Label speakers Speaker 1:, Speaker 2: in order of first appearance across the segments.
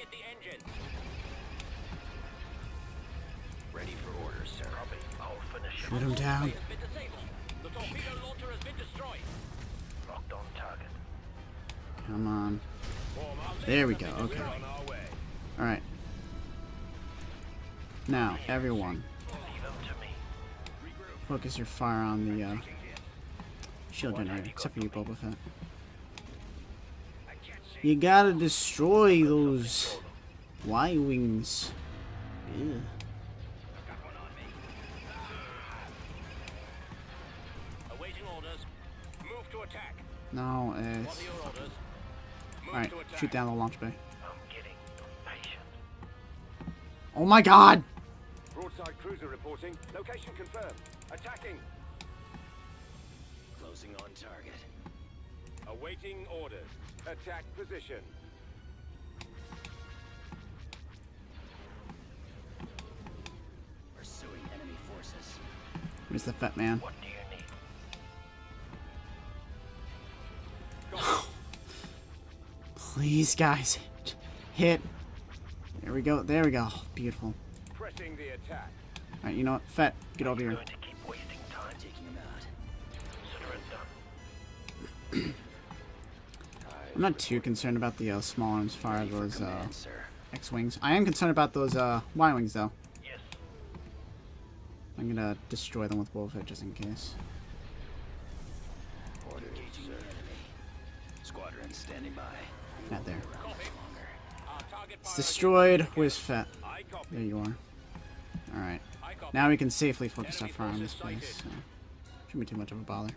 Speaker 1: Target the engines.
Speaker 2: Ready for orders, sir.
Speaker 1: I'll finish him.
Speaker 3: Shoot him down.
Speaker 1: Has been disabled. The torpedo launcher has been destroyed.
Speaker 2: Locked on target.
Speaker 3: Come on. There we go. Okay.
Speaker 1: On our way.
Speaker 3: All right. Now, everyone,
Speaker 2: Leave them to me.
Speaker 3: focus your fire on the shield generator, except for you, Boba Fett. You gotta destroy those Y-wings. Yeah.
Speaker 1: Awaiting orders. Move to attack.
Speaker 3: No,
Speaker 1: What are your orders? Move
Speaker 3: alright,
Speaker 1: to attack.
Speaker 3: shoot down the launch bay.
Speaker 2: I'm getting impatient.
Speaker 3: Oh my god!
Speaker 1: Broadside cruiser reporting. Location confirmed. Attacking.
Speaker 2: Closing on target.
Speaker 1: Awaiting orders. Attack position.
Speaker 2: Pursuing enemy forces.
Speaker 3: Where's the fat man?
Speaker 2: What do you need?
Speaker 3: Please, guys. Hit. There we go. There we go. Beautiful.
Speaker 1: Pressing the attack.
Speaker 3: Alright, you know what? Fett, get over here.
Speaker 2: Going to keep wasting time taking him out. Consider it done.
Speaker 3: I'm not too concerned about the small arms fire of those
Speaker 2: Command, sir.
Speaker 3: X-wings. I am concerned about those Y-wings, though.
Speaker 2: Yes.
Speaker 3: I'm gonna destroy them with Boba Fett just in case.
Speaker 2: Order engaging the enemy. Squadron standing by.
Speaker 3: Not there.
Speaker 1: Our target
Speaker 3: It's
Speaker 1: pilot-
Speaker 3: destroyed. Where's Fett?
Speaker 1: I copy.
Speaker 3: There you are. Alright.
Speaker 1: I copy.
Speaker 3: Now we can safely focus our
Speaker 1: Enemy
Speaker 3: fire on this
Speaker 1: forces
Speaker 3: place.
Speaker 1: sighted.
Speaker 3: So shouldn't be too much of a bother.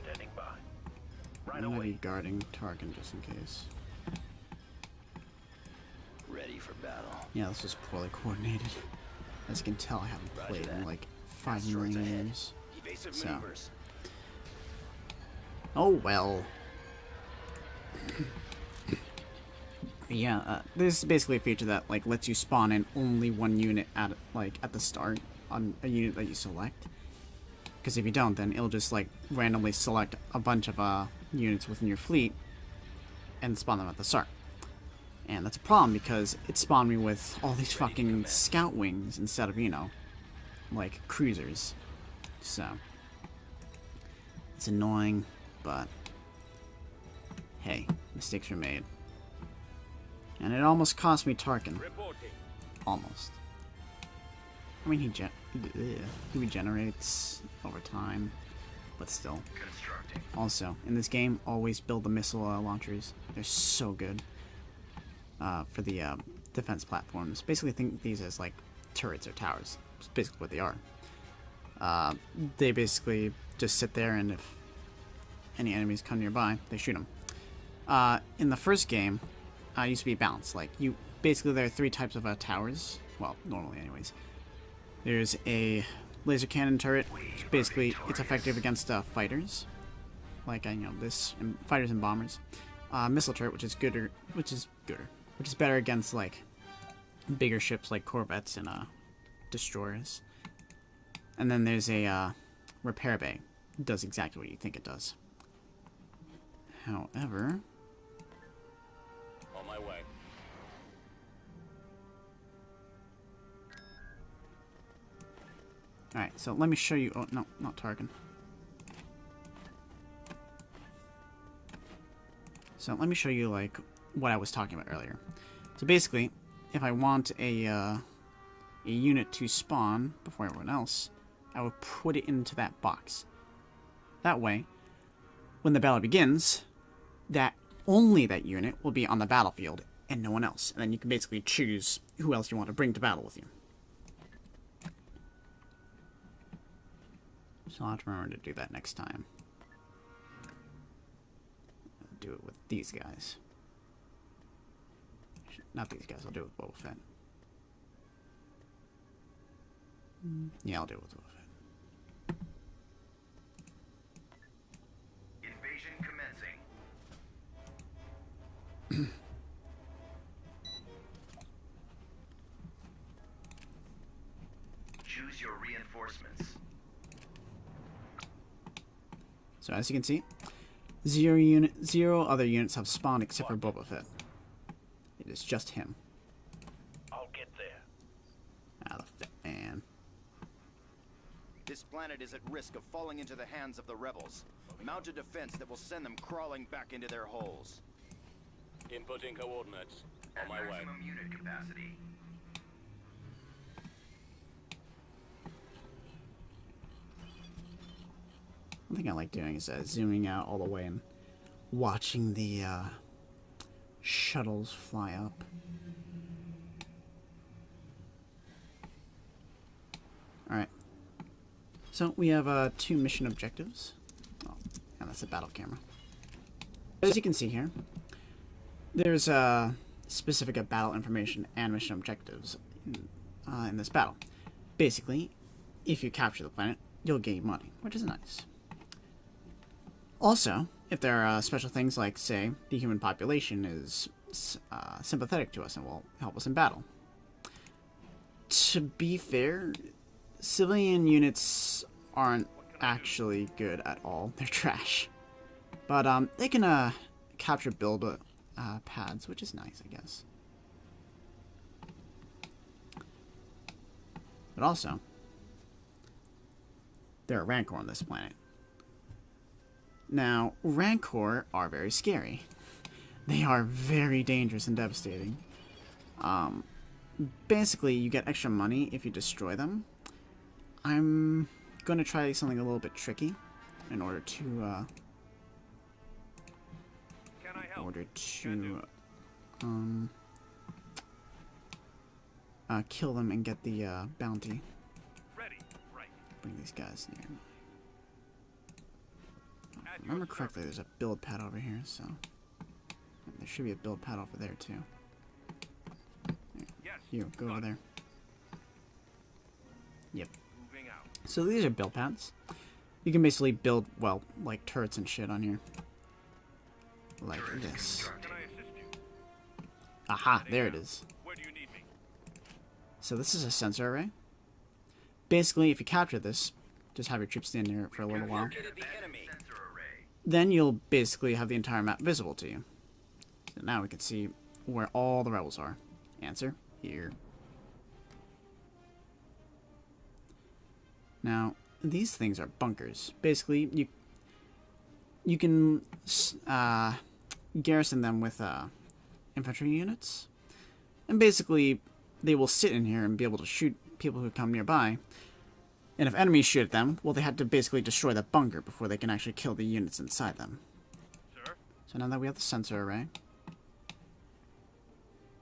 Speaker 2: Standing by. Right
Speaker 3: I'm gonna
Speaker 2: away.
Speaker 3: be guarding Tarkin just in case.
Speaker 2: Ready for battle.
Speaker 3: Yeah, this was poorly coordinated. As you can tell, I haven't
Speaker 2: Roger
Speaker 3: played in
Speaker 2: that.
Speaker 3: like 5
Speaker 2: Asteroids
Speaker 3: million
Speaker 2: ahead.
Speaker 3: years.
Speaker 2: Evasive
Speaker 3: So.
Speaker 2: maneuvers.
Speaker 3: Oh well. Yeah, this is basically a feature that like lets you spawn in only one unit at the start on a unit that you select. Because if you don't, then it'll just like randomly select a bunch of units within your fleet and spawn them at the start. And that's a problem because it spawned me with all these fucking scout wings instead of, you know, like cruisers. So it's annoying, but hey, mistakes were made. And it almost cost me Tarkin.
Speaker 1: Reporting.
Speaker 3: Almost. I mean, he regenerates over time, but still.
Speaker 2: Constructing.
Speaker 3: Also, in this game, always build the missile launchers. They're so good for the defense platforms. Basically, think these as like turrets or towers. It's basically what they are. They basically just sit there, and if any enemies come nearby, they shoot them. In the first game, it used to be balanced. Like there are 3 types of towers. Well, normally, anyways. There's a laser cannon turret, which basically it's effective against fighters, like this, and fighters and bombers. Missile turret, which is better against like bigger ships like corvettes and destroyers. And then there's a repair bay. It does exactly what you think it does. However,
Speaker 1: On my way.
Speaker 3: alright, so let me show you. Oh, no, not Tarkin. So let me show you, like, what I was talking about earlier. So basically, if I want a unit to spawn before everyone else, I would put it into that box. That way, when the battle begins, only that unit will be on the battlefield and no one else. And then you can basically choose who else you want to bring to battle with you. So I'll have to remember to do that next time. I'll do it with these guys. Not these guys, I'll do it with Boba Fett. Yeah, I'll do it with Boba Fett.
Speaker 2: Invasion commencing. Choose your reinforcements.
Speaker 3: So as you can see, Zero other units have spawned except for Boba Fett. It is just him.
Speaker 2: I'll get there.
Speaker 3: Ah, the Fett man.
Speaker 4: This planet is at risk of falling into the hands of the rebels. Mount a defense that will send them crawling back into their holes.
Speaker 1: Inputting coordinates. On my way.
Speaker 4: Unit capacity.
Speaker 3: One thing I like doing is zooming out all the way and watching the shuttles fly up. Alright. So we have 2 mission objectives. Oh, and that's a battle camera. As you can see here, there's specific battle information and mission objectives in this battle. Basically, if you capture the planet, you'll gain money, which is nice. Also, if there are special things like, say, the human population is sympathetic to us and will help us in battle. To be fair, civilian units aren't actually good at all. They're trash. But they can capture build pads, which is nice, I guess. But also, there are Rancor on this planet. Now, Rancor are very scary. They are very dangerous and devastating. Basically, you get extra money if you destroy them. I'm going to try something a little bit tricky in order to kill them and get the bounty. Bring these guys near. If I remember correctly, there's a build pad over here, so there should be a build pad over there too. There. You go over there. Yep. So these are build pads. You can basically build, well, like turrets and shit on here. Like this. Aha, there it is. So this is a sensor array. Basically, if you capture this, just have your troops stand there for a little while. Then you'll basically have the entire map visible to you. So now we can see where all the rebels are. Answer, here. Now, these things are bunkers. Basically, you can garrison them with infantry units. And basically, they will sit in here and be able to shoot people who come nearby. And if enemies shoot at them, well, they had to basically destroy the bunker before they can actually kill the units inside them. Sure. So now that we have the sensor array,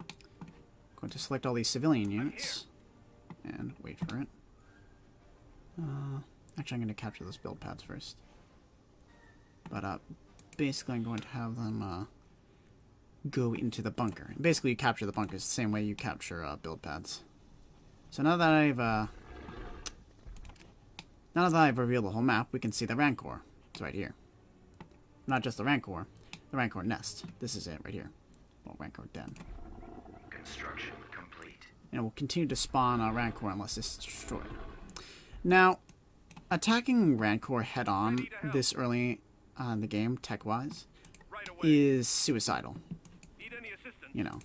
Speaker 3: I'm going to select all these civilian units and wait for it. Actually, I'm going to capture those build pads first. But basically, I'm going to have them go into the bunker. And basically, you capture the bunkers the same way you capture build pads. So now that I've revealed the whole map, we can see the Rancor. It's right here. Not just the Rancor nest. This is it right here. Well, Rancor den.
Speaker 4: Construction complete.
Speaker 3: And it will continue to spawn Rancor unless this is destroyed. Now, attacking Rancor head-on this early in the game, tech-wise, is suicidal. You know.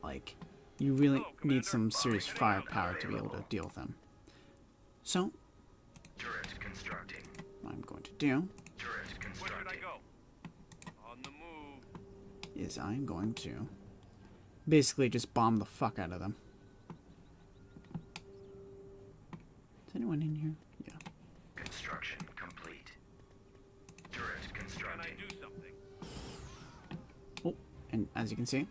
Speaker 3: Like, you really need some serious firepower to be able to deal with them. So,
Speaker 4: Turret constructing.
Speaker 3: what I'm going to do
Speaker 4: Turret constructing.
Speaker 1: On the move.
Speaker 3: is I'm going to basically just bomb the fuck out of them. Is anyone in here? Yeah.
Speaker 4: Construction complete. Turret constructing.
Speaker 1: Can I do something?
Speaker 3: Oh, and as you can see,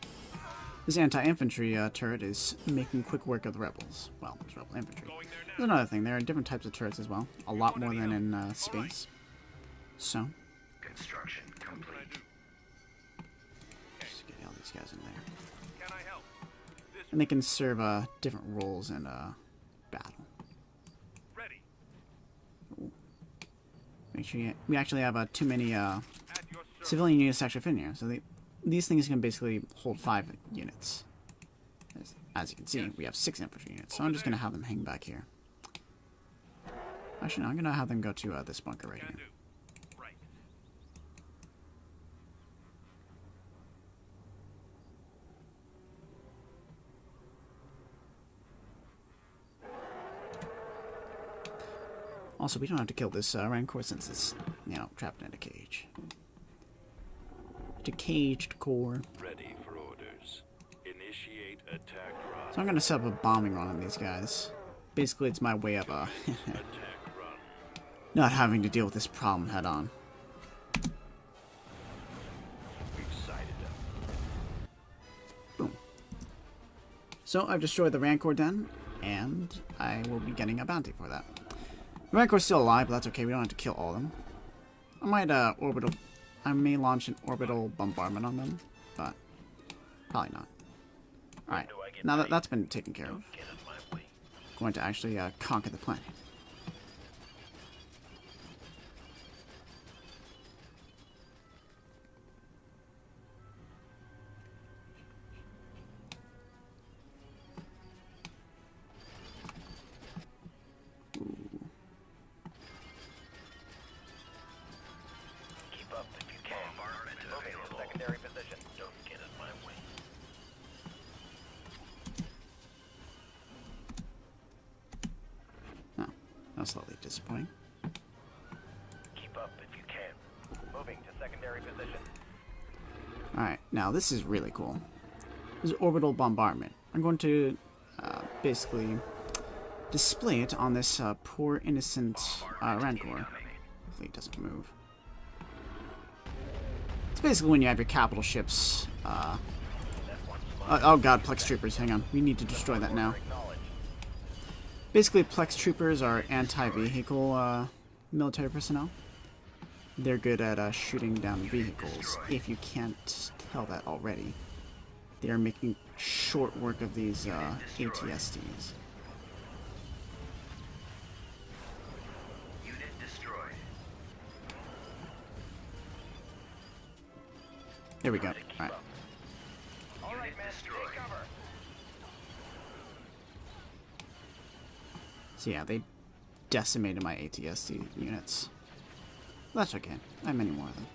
Speaker 3: this anti-infantry turret is making quick work of the rebels. Well, there's rebel infantry. There's another thing. There are different types of turrets as well. A lot more than in space. So,
Speaker 4: Construction complete.
Speaker 3: just get all these guys in there.
Speaker 1: Can I help?
Speaker 3: And they can serve different roles in battle.
Speaker 1: Ready.
Speaker 3: Make sure we actually have too many
Speaker 1: At your service.
Speaker 3: civilian units to actually fit in here. So these things can basically hold 5 units. As you can see, we have 6 infantry units. So I'm just going to have them hang back here. Actually, no, I'm going to have them go to this bunker right here.
Speaker 1: Right.
Speaker 3: Also, we don't have to kill this Rancor since it's, you know, trapped in a cage. It's a caged core.
Speaker 1: Ready for orders. Initiate attack run.
Speaker 3: So I'm gonna set up a bombing run on these guys. Basically, it's my way of
Speaker 1: Attack run.
Speaker 3: not having to deal with this problem head on.
Speaker 1: We've sighted them.
Speaker 3: Boom. So I've destroyed the Rancor den, and I will be getting a bounty for that. The Rancor's still alive, but that's okay. We don't have to kill all of them. I might I may launch an orbital bombardment on them, but probably not. All right. Now that that's been taken care of, going to actually conquer the planet.
Speaker 4: Secondary position. Don't get in my way.
Speaker 3: Oh, that's slightly disappointing.
Speaker 4: Keep up if you can. Moving to secondary position.
Speaker 3: Alright, now this is really cool. This is orbital bombardment. I'm going to basically display it on this poor innocent Rancor. Hopefully it doesn't move. It's basically when you have your capital ships. Oh god, Plex Troopers, hang on. We need to destroy that now. Basically, Plex Troopers are anti-vehicle military personnel. They're good at shooting down vehicles, if you can't tell that already. They are making short work of these ATSTs.
Speaker 4: Unit destroyed.
Speaker 3: There we go. Alright.
Speaker 4: All right, man. Take cover.
Speaker 3: So yeah, they decimated my ATST units. That's okay. I have many more of them.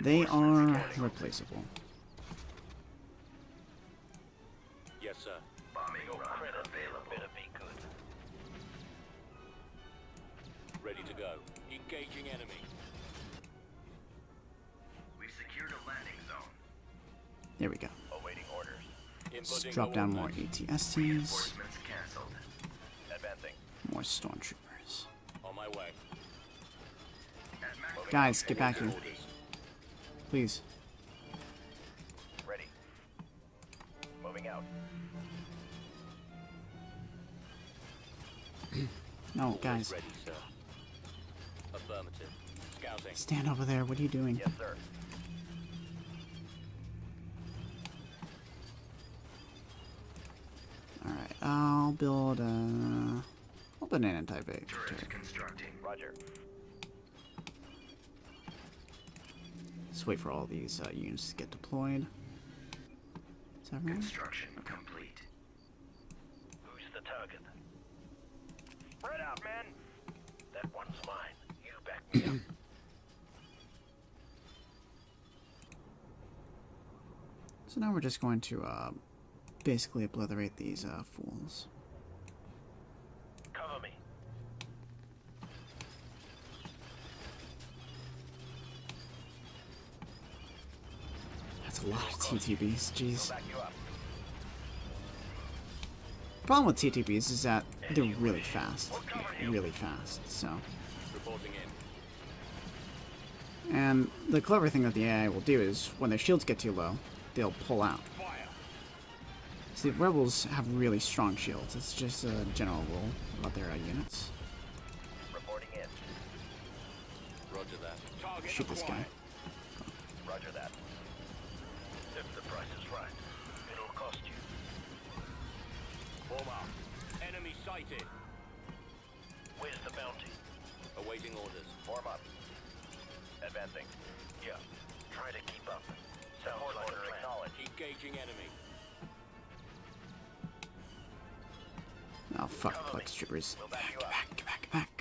Speaker 3: They are replaceable.
Speaker 1: Yes, sir.
Speaker 4: Bombing run available. Be good.
Speaker 1: Ready to go. Engaging enemy.
Speaker 4: We've secured a landing zone.
Speaker 3: There we go.
Speaker 4: Awaiting orders.
Speaker 3: Let's
Speaker 1: Inputting
Speaker 3: drop down more
Speaker 1: coordinates.
Speaker 3: ATSTs,
Speaker 4: Reinforcements canceled. Advancing.
Speaker 3: more stormtroopers.
Speaker 1: On my way.
Speaker 3: Guys, get back here,
Speaker 1: Orders.
Speaker 3: please.
Speaker 4: Ready. Moving out.
Speaker 3: No, guys,
Speaker 1: Ready, sir. Affirmative. Scouting.
Speaker 3: stand over there. What are you doing?
Speaker 4: Yes, sir.
Speaker 3: Alright, I'll build an anti-vehicle turret.
Speaker 4: Constructing. Roger.
Speaker 3: Just wait for all these units to get deployed. Is that everyone?
Speaker 4: Construction complete. Who's the target? Spread out, man. That one's mine. You back me up.
Speaker 3: So now we're just going to basically obliterate these fools.
Speaker 4: Cover me.
Speaker 3: That's a lot of TTBs, jeez.
Speaker 4: Back you up.
Speaker 3: The problem with TTBs is that they're really fast. Really fast, so.
Speaker 1: Reporting in.
Speaker 3: And the clever thing that the AI will do is, when their shields get too low, they'll pull out.
Speaker 1: Fire.
Speaker 3: See, rebels have really strong shields. It's just a general rule about their units.
Speaker 4: Reporting in.
Speaker 1: Roger that. Target
Speaker 3: Shoot this guy.
Speaker 1: acquired.
Speaker 4: Roger that. If the price is right, it'll cost you.
Speaker 1: Form up. Enemy sighted.
Speaker 4: Where's the bounty?
Speaker 1: Awaiting orders.
Speaker 4: Form up. Advancing. Yeah. Try to keep up. Sounds like a plan.
Speaker 1: Engaging enemy.
Speaker 3: Oh, fuck, Plex Troopers.
Speaker 4: We'll back you
Speaker 3: Get
Speaker 4: up.
Speaker 3: back, get back, get back.